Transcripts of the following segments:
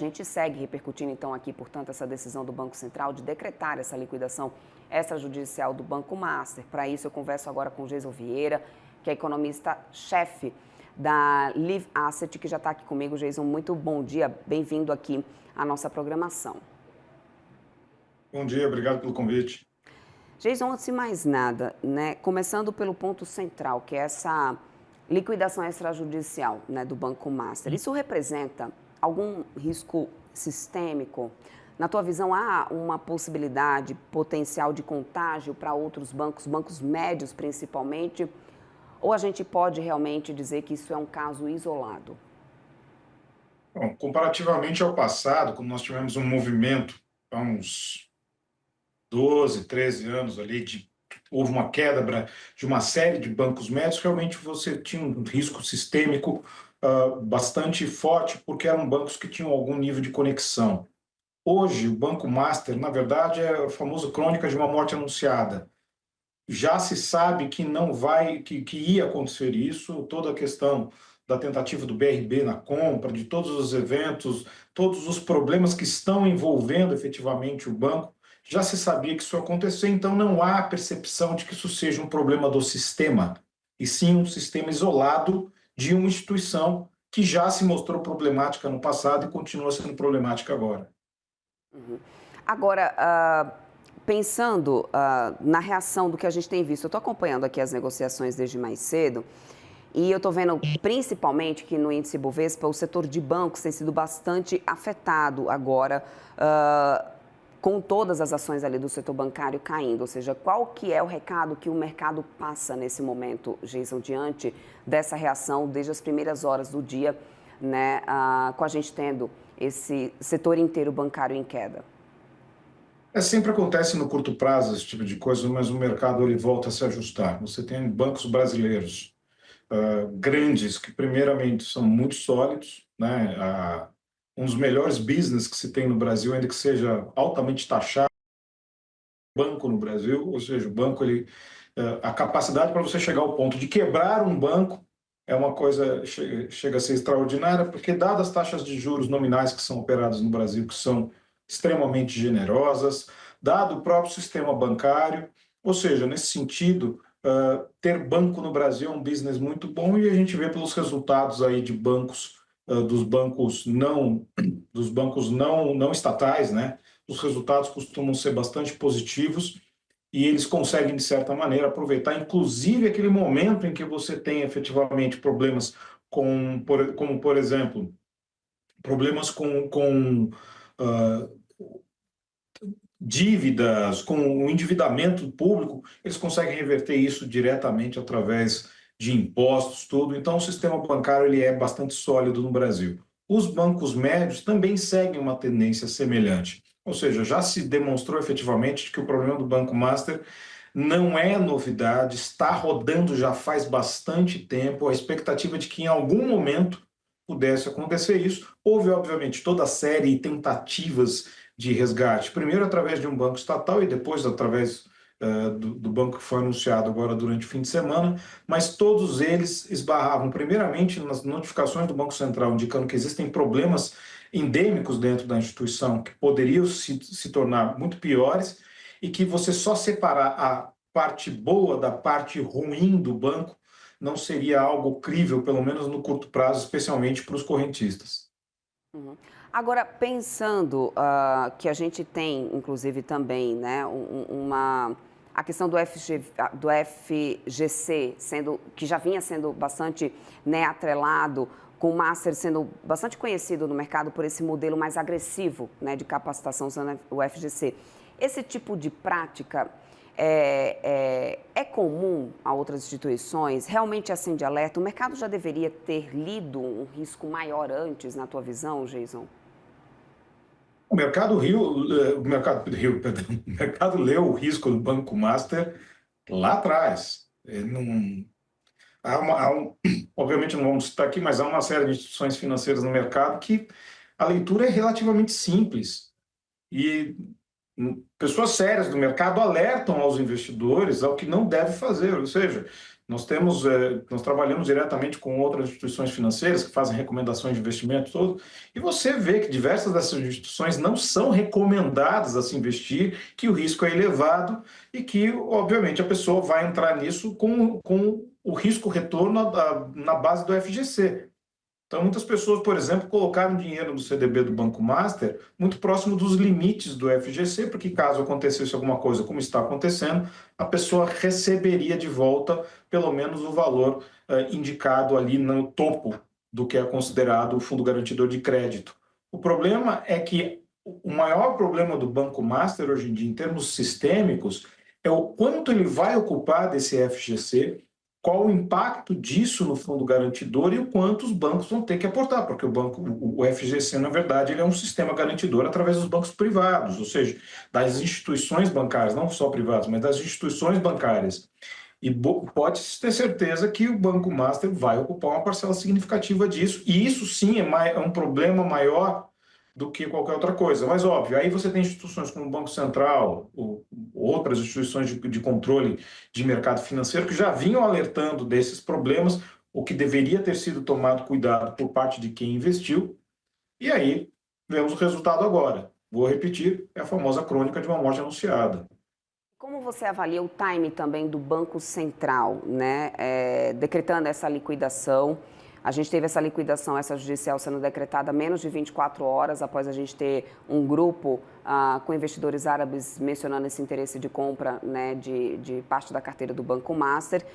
A gente segue repercutindo, então, aqui, portanto, essa decisão do Banco Central de decretar essa liquidação extrajudicial do Banco Master. Para isso, eu converso agora com o Geison Vieira, que é economista-chefe da Live Asset, que já está aqui comigo. Geison, muito bom dia, bem-vindo aqui à nossa programação. Bom dia, obrigado pelo convite. Geison, antes de mais nada, né, começando pelo ponto central, que é essa liquidação extrajudicial, né, do Banco Master, isso representa algum risco sistêmico? Na tua visão, há uma possibilidade potencial de contágio para outros bancos, bancos médios principalmente, ou a gente pode realmente dizer que isso é um caso isolado? Bom, comparativamente ao passado, quando nós tivemos um movimento há uns 12, 13 anos ali, houve uma queda de uma série de bancos médios, realmente você tinha um risco sistêmico bastante forte, porque eram bancos que tinham algum nível de conexão. Hoje, o Banco Master, na verdade, é a famosa crônica de uma morte anunciada. Já se sabe que não vai, que ia acontecer isso, toda a questão da tentativa do BRB na compra, de todos os eventos, todos os problemas que estão envolvendo efetivamente o banco, já se sabia que isso ia acontecer, então não há percepção de que isso seja um problema do sistema, e sim um sistema isolado de uma instituição que já se mostrou problemática no passado e continua sendo problemática agora. Uhum. Agora, pensando na reação do que a gente tem visto, eu estou acompanhando aqui as negociações desde mais cedo e eu estou vendo principalmente que no índice Bovespa o setor de bancos tem sido bastante afetado agora, com todas as ações ali do setor bancário caindo. Ou seja, qual que é o recado que o mercado passa nesse momento, Geison, diante dessa reação desde as primeiras horas do dia, né, com a gente tendo esse setor inteiro bancário em queda? Sempre acontece no curto prazo esse tipo de coisa, mas o mercado ele volta a se ajustar. Você tem bancos brasileiros grandes que, primeiramente, são muito sólidos, né? Um dos melhores business que se tem no Brasil, ainda que seja altamente taxado, banco no Brasil, ou seja, o banco ele a capacidade para você chegar ao ponto de quebrar um banco é uma coisa chega a ser extraordinária, porque dadas as taxas de juros nominais que são operadas no Brasil, que são extremamente generosas, dado o próprio sistema bancário, ou seja, nesse sentido, ter banco no Brasil é um business muito bom e a gente vê pelos resultados aí de bancos, dos bancos não estatais, né? Os resultados costumam ser bastante positivos e eles conseguem, de certa maneira, aproveitar, inclusive, aquele momento em que você tem efetivamente problemas como, por exemplo, problemas com uh, dívidas, com o endividamento público, eles conseguem reverter isso diretamente através de impostos, tudo. Então, o sistema bancário ele é bastante sólido no Brasil. Os bancos médios também seguem uma tendência semelhante. Ou seja, já se demonstrou efetivamente que o problema do Banco Master não é novidade, está rodando já faz bastante tempo. A expectativa de que em algum momento pudesse acontecer isso. Houve, obviamente, toda a série de tentativas de resgate, primeiro através de um banco estatal e depois através do banco que foi anunciado agora durante o fim de semana, mas todos eles esbarravam primeiramente nas notificações do Banco Central, indicando que existem problemas endêmicos dentro da instituição que poderiam se tornar muito piores e que você só separar a parte boa da parte ruim do banco não seria algo crível, pelo menos no curto prazo, especialmente para os correntistas. Uhum. Agora, pensando que a gente tem, inclusive, também, né, a questão do FGC, que já vinha sendo bastante, né, atrelado, com o Master sendo bastante conhecido no mercado por esse modelo mais agressivo, né, de capacitação usando o FGC. Esse tipo de prática é comum a outras instituições? Realmente acende alerta? O mercado já deveria ter lido um risco maior antes, na tua visão, Geison? Perdão, o mercado leu o risco do Banco Master lá atrás. Não, obviamente não vamos citar aqui, mas há uma série de instituições financeiras no mercado que a leitura é relativamente simples. E pessoas sérias do mercado alertam aos investidores ao que não deve fazer, ou seja, nós trabalhamos diretamente com outras instituições financeiras que fazem recomendações de investimento todo, e você vê que diversas dessas instituições não são recomendadas a se investir, que o risco é elevado e que, obviamente, a pessoa vai entrar nisso com o risco-retorno na base do FGC. Então, muitas pessoas, por exemplo, colocaram dinheiro no CDB do Banco Master muito próximo dos limites do FGC, porque caso acontecesse alguma coisa como está acontecendo, a pessoa receberia de volta pelo menos o valor indicado ali no topo do que é considerado o fundo garantidor de crédito. O problema é que o maior problema do Banco Master hoje em dia, em termos sistêmicos, é o quanto ele vai ocupar desse FGC, qual o impacto disso no fundo garantidor e o quanto os bancos vão ter que aportar, porque o FGC, na verdade, ele é um sistema garantidor através dos bancos privados, ou seja, das instituições bancárias, não só privadas, mas das instituições bancárias. E pode-se ter certeza que o Banco Master vai ocupar uma parcela significativa disso, e isso sim é um problema maior do que qualquer outra coisa. Mas, óbvio, aí você tem instituições como o Banco Central, ou outras instituições de controle de mercado financeiro que já vinham alertando desses problemas, o que deveria ter sido tomado cuidado por parte de quem investiu, e aí vemos o resultado agora. Vou repetir, é a famosa crônica de uma morte anunciada. Como você avalia o time também do Banco Central, né, decretando essa liquidação? A gente teve essa liquidação, essa judicial sendo decretada menos de 24 horas após a gente ter um grupo com investidores árabes mencionando esse interesse de compra, né, de parte da carteira do Banco Master.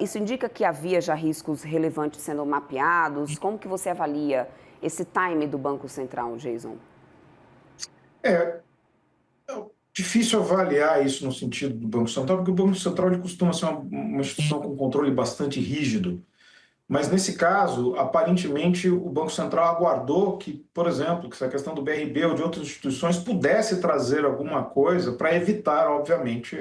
Isso indica que havia já riscos relevantes sendo mapeados? Como que você avalia esse time do Banco Central, Jason? É, difícil avaliar isso no sentido do Banco Central, porque o Banco Central ele costuma ser uma instituição com controle bastante rígido. Mas, nesse caso, aparentemente, o Banco Central aguardou que, por exemplo, que essa questão do BRB ou de outras instituições pudesse trazer alguma coisa para evitar, obviamente,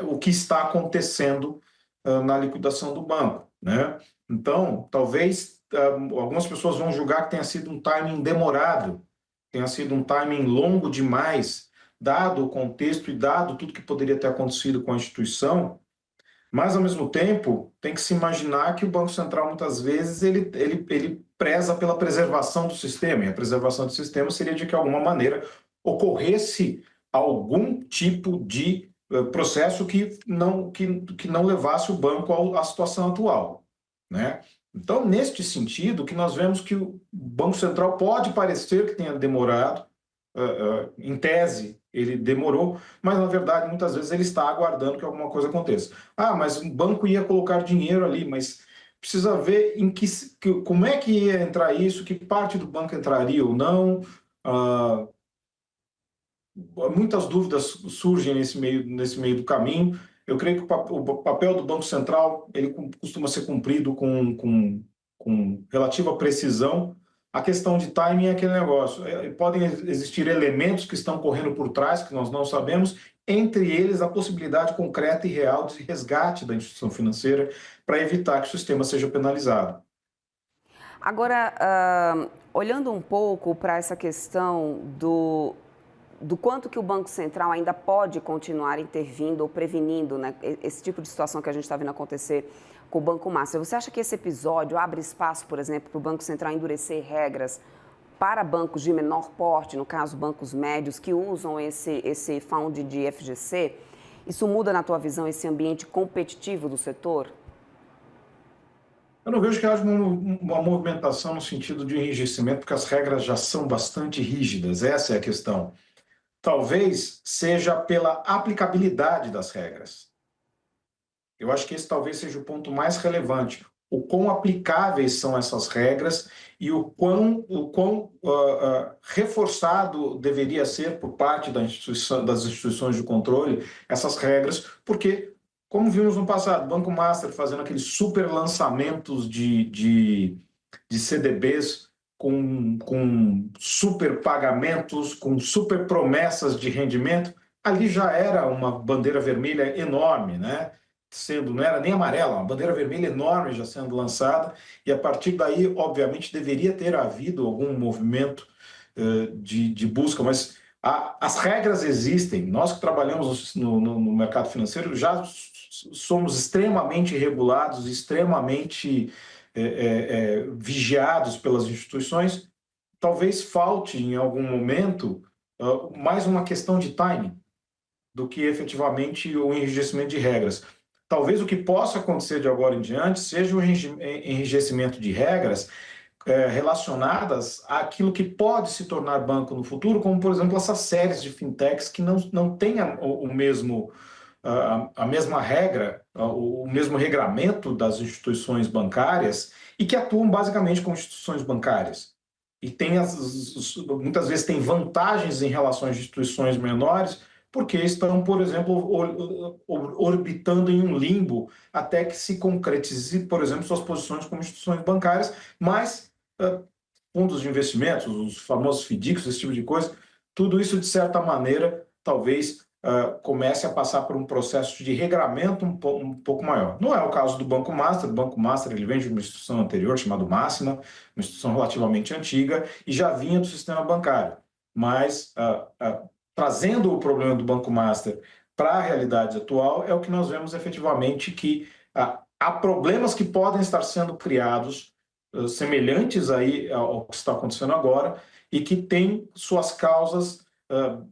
o que está acontecendo na liquidação do banco, né? Então, talvez algumas pessoas vão julgar que tenha sido um timing demorado, tenha sido um timing longo demais, dado o contexto e dado tudo que poderia ter acontecido com a instituição. Mas, ao mesmo tempo, tem que se imaginar que o Banco Central, muitas vezes, ele preza pela preservação do sistema, e a preservação do sistema seria de que, de alguma maneira, ocorresse algum tipo de processo que não levasse o banco à situação atual, né? Então, neste sentido, que nós vemos que o Banco Central pode parecer que tenha demorado, em tese, ele demorou, mas na verdade muitas vezes ele está aguardando que alguma coisa aconteça. Ah, mas o banco ia colocar dinheiro ali, mas precisa ver como é que ia entrar isso, que parte do banco entraria ou não. Ah, muitas dúvidas surgem nesse meio do caminho. Eu creio que o papel do Banco Central ele costuma ser cumprido com relativa precisão. A questão de timing é aquele negócio. Podem existir elementos que estão correndo por trás, que nós não sabemos, entre eles a possibilidade concreta e real de resgate da instituição financeira para evitar que o sistema seja penalizado. Agora, olhando um pouco para essa questão do quanto que o Banco Central ainda pode continuar intervindo ou prevenindo, né, esse tipo de situação que a gente está vendo acontecer com o Banco Master. Você acha que esse episódio abre espaço, por exemplo, para o Banco Central endurecer regras para bancos de menor porte, no caso bancos médios, que usam esse fund de FGC? Isso muda, na tua visão, esse ambiente competitivo do setor? Eu não vejo que haja uma movimentação no sentido de enrijecimento, porque as regras já são bastante rígidas, essa é a questão. Talvez seja pela aplicabilidade das regras. Eu acho que esse talvez seja o ponto mais relevante. O quão aplicáveis são essas regras e o quão reforçado deveria ser por parte das instituições de controle essas regras, porque, como vimos no passado, o Banco Master fazendo aqueles super lançamentos de CDBs com super pagamentos, com super promessas de rendimento, ali já era uma bandeira vermelha enorme, né? Não era nem amarela, uma bandeira vermelha enorme já sendo lançada, e a partir daí, obviamente, deveria ter havido algum movimento de busca, mas As regras existem. Nós que trabalhamos no mercado financeiro já somos extremamente regulados, extremamente vigiados pelas instituições. Talvez falte, em algum momento, mais uma questão de timing do que efetivamente o enrijecimento de regras. Talvez o que possa acontecer de agora em diante seja o enrijecimento de regras relacionadas àquilo que pode se tornar banco no futuro, como, por exemplo, essas séries de fintechs que não têm a mesma regra, o mesmo regramento das instituições bancárias e que atuam basicamente como instituições bancárias. E muitas vezes têm vantagens em relação às instituições menores, porque estão, por exemplo, orbitando em um limbo até que se concretize, por exemplo, suas posições como instituições bancárias, mas fundos de investimentos, os famosos FDICs, esse tipo de coisa, tudo isso, de certa maneira, talvez comece a passar por um processo de regramento um pouco maior. Não é o caso do Banco Master. O Banco Master ele vem de uma instituição anterior, chamada Máxima, uma instituição relativamente antiga, e já vinha do sistema bancário. Mas, trazendo o problema do Banco Master para a realidade atual, é o que nós vemos efetivamente que há problemas que podem estar sendo criados semelhantes aí ao que está acontecendo agora e que têm suas causas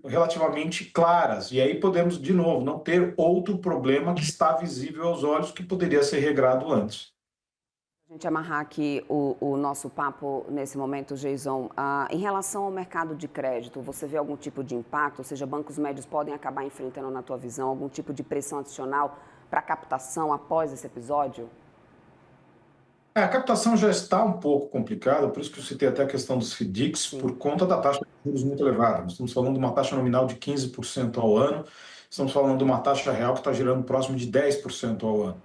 relativamente claras. E aí podemos, de novo, não ter outro problema que está visível aos olhos que poderia ser regrado antes. A gente amarrar aqui o nosso papo nesse momento, Geison, em relação ao mercado de crédito, você vê algum tipo de impacto? Ou seja, bancos médios podem acabar enfrentando, na tua visão, algum tipo de pressão adicional para captação após esse episódio? A captação já está um pouco complicada, por isso que eu citei até a questão dos FDICs, por conta da taxa de juros muito elevada. Nós estamos falando de uma taxa nominal de 15% ao ano, estamos falando de uma taxa real que está girando próximo de 10% ao ano.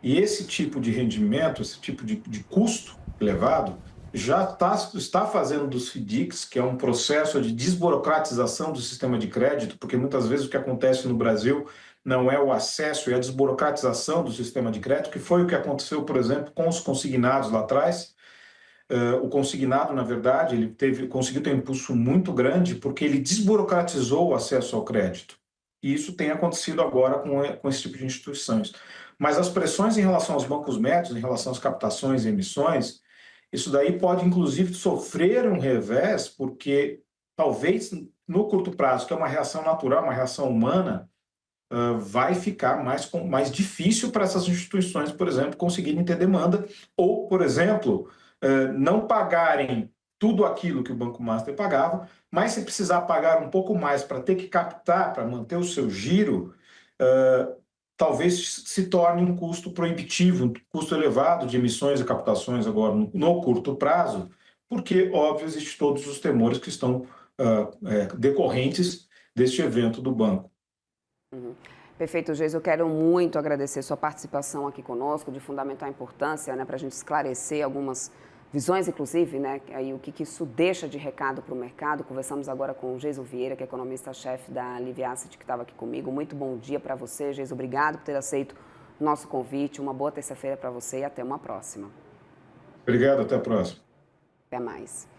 E esse tipo de rendimento, esse tipo de custo elevado, já está fazendo dos FDICs, que é um processo de desburocratização do sistema de crédito, porque muitas vezes o que acontece no Brasil não é o acesso e a desburocratização do sistema de crédito, que foi o que aconteceu, por exemplo, com os consignados lá atrás. O consignado, na verdade, conseguiu ter um impulso muito grande porque ele desburocratizou o acesso ao crédito. E isso tem acontecido agora com esse tipo de instituições. Mas as pressões em relação aos bancos médios, em relação às captações e emissões, isso daí pode, inclusive, sofrer um revés, porque talvez no curto prazo, que é uma reação natural, uma reação humana, vai ficar mais difícil para essas instituições, por exemplo, conseguirem ter demanda, ou, por exemplo, não pagarem tudo aquilo que o Banco Master pagava, mas se precisar pagar um pouco mais para ter que captar, para manter o seu giro, talvez se torne um custo proibitivo, um custo elevado de emissões e captações agora no curto prazo, porque, óbvio, existem todos os temores que estão decorrentes deste evento do banco. Uhum. Perfeito, Geis. Eu quero muito agradecer sua participação aqui conosco, de fundamental importância, né, para a gente esclarecer algumas visões, inclusive, né, aí o que isso deixa de recado para o mercado. Conversamos agora com o Geison Vieira, que é economista-chefe da Live Asset, que estava aqui comigo. Muito bom dia para você, Geis. Obrigado por ter aceito o nosso convite. Uma boa terça-feira para você e até uma próxima. Obrigado, até a próxima. Até mais.